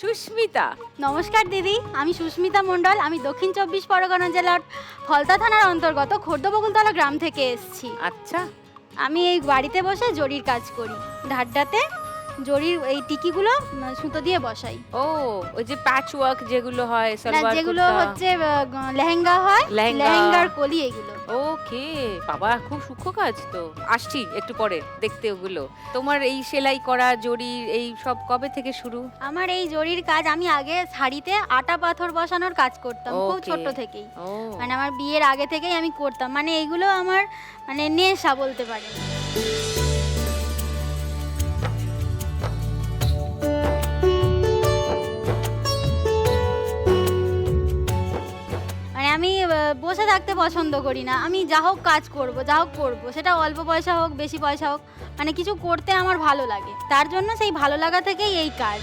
সুস্মিতা। নমস্কার দিদি, আমি সুস্মিতা মণ্ডল। আমি দক্ষিণ 24 পরগনা জেলার ফলতা থানার অন্তর্গত খোর্দবকুলতলা গ্রাম থেকে এসেছি। আচ্ছা, আমি এই বাড়িতে বসে জরির কাজ করি। ধারটাতে জরির এই টিকিগুলো সুতো দিয়ে বসাই। ও ওই যে প্যাচ ওয়ার্ক যেগুলো হয়, না, সালোয়ার যেগুলো কুর্তা। হচ্ছে লেহেঙ্গা হয়, লেহেঙ্গার কলি এগুলো। ওকে, বাবা খুব সূক্ষ্ম কাজ তো। আসছি একটু পরে দেখতে ওগুলো। তোমার এই সেলাই করা জরি এই সব কবে থেকে শুরু? আমার এই জরির কাজ, আমি আগে শাড়িতে আটা পাথর বসানোর কাজ করতাম খুব Okay. ছোট থেকেই। ও মানে আমার বিয়ের আগে থেকেই আমি করতাম, মানে এইগুলো আমার মানে নেশা বলতে পারেন। মানে আমি বসে থাকতে পছন্দ করি না। আমি যা হোক কাজ করব, যা হোক করবো, সেটা অল্প পয়সা হোক বেশি পয়সা হোক, মানে কিছু করতে আমার ভালো লাগে। তার জন্য সেই ভালো লাগা থেকেই এই কাজ।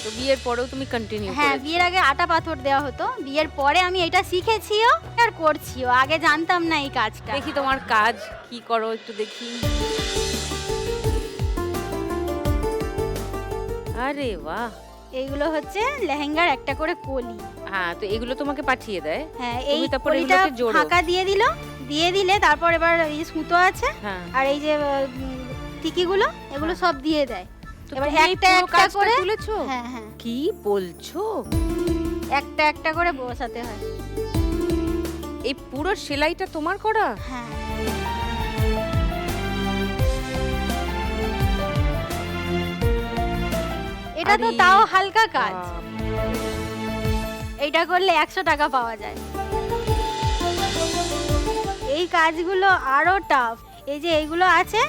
তো বিয়ের পরেও তুমি কন্টিনিউ হ্যাঁ, করেছো? বিয়ের আগে আটা পাথর দেওয়া হতো, বিয়ের পরে আমি এটা শিখেছিও আর করছিও। আগে জানতাম না এই কাজটা। দেখি তোমার কাজ কি করো একটু দেখি। আরে বাহ। এইগুলো হচ্ছে লেহেঙ্গার একটা করে কলি। হ্যাঁ, তো এগুলো তোমাকে পাঠিয়ে দেয়? হ্যাঁ, এই তুমি তারপর কলিটা এগুলোকে জোড়ো? ফাঁকা দিয়ে দিলে তারপর এবার এই যে সুতো আছে হ্যাঁ। আর এই যে টিকিগুলো এগুলো সব দিয়ে দেয়। তো এবার তুমি এই একটা পুরো একটা কাজটা করে তুলেছো? হ্যাঁ হ্যাঁ, কি বলছো? একটা একটা করে বসাতে হয়। এই পুরো সেলাইটা তোমার করা? হ্যাঁ, এটা তো আরে তাও হালকা কাজ। বাপ। এইটা করলে 100 টাকা পাওয়া যায়। এই কাজগুলো আরো টাফ। এই যে এইগুলো আছে,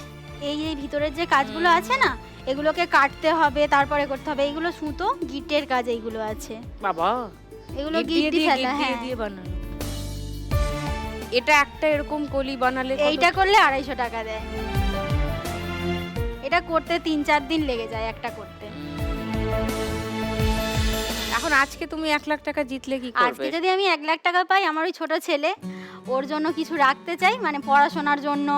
এই যে ভিতরের যে কাজগুলো আছে না, এগুলোকে কাটতে হবে, তারপরে করতে হবে। এইগুলো সুতো গিটের কাজ, এইগুলো আছে। বাবা, এগুলো গিট গিট দিয়ে দিয়ে দিয়ে ফেলা, গিট হ্যাঁ। দিয়ে বানানো। এটা একটা এরকম কলি বানালে কত? এইটা করলে 250 টাকা দেয়। এটা করতে 3-4 দিন লেগে যায় একটা করতে। এখন আজকে তুমি 1 লাখ টাকা জিতলে কি করবে? আজকে যদি আমি 1 লাখ টাকা পাই, আমার ওই ছোট ছেলে, ওর জন্য কিছু রাখতে চাই, মানে পড়াশোনার জন্য,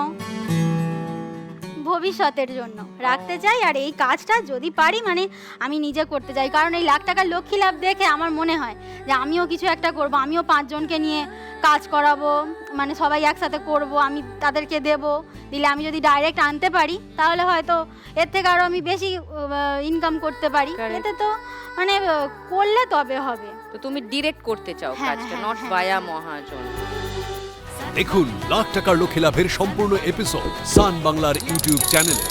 ভবিষ্যতের জন্য রাখতে চাই। আর এই কাজটা যদি পারি, মানে আমি নিজে করতে চাই। কারণ এই লাখ টাকার লক্ষ্মী লাভ দেখে আমার মনে হয় যে আমিও কিছু একটা করব, আমিও 5 জনকে নিয়ে কাজ করাবো, মানে সবাই একসাথে করব, আমি তাদেরকে দেব। দিলে আমি যদি ডাইরেক্ট আনতে পারি, তাহলে হয়তো এর থেকে আরও আমি বেশি ইনকাম করতে পারি। Correct. এতে তো মানে করলে তবে হবে। তো তুমি ডিরেক্ট করতে চাও হ্যাঁ, কাজটা, হ্যাঁ, নট হ্যাঁ। ভায়া মহাজন। দেখুন লাখ টাকার লক্ষ্যে লাভের সম্পূর্ণ এপিসোড সান বাংলার ইউটিউব চ্যানেলে।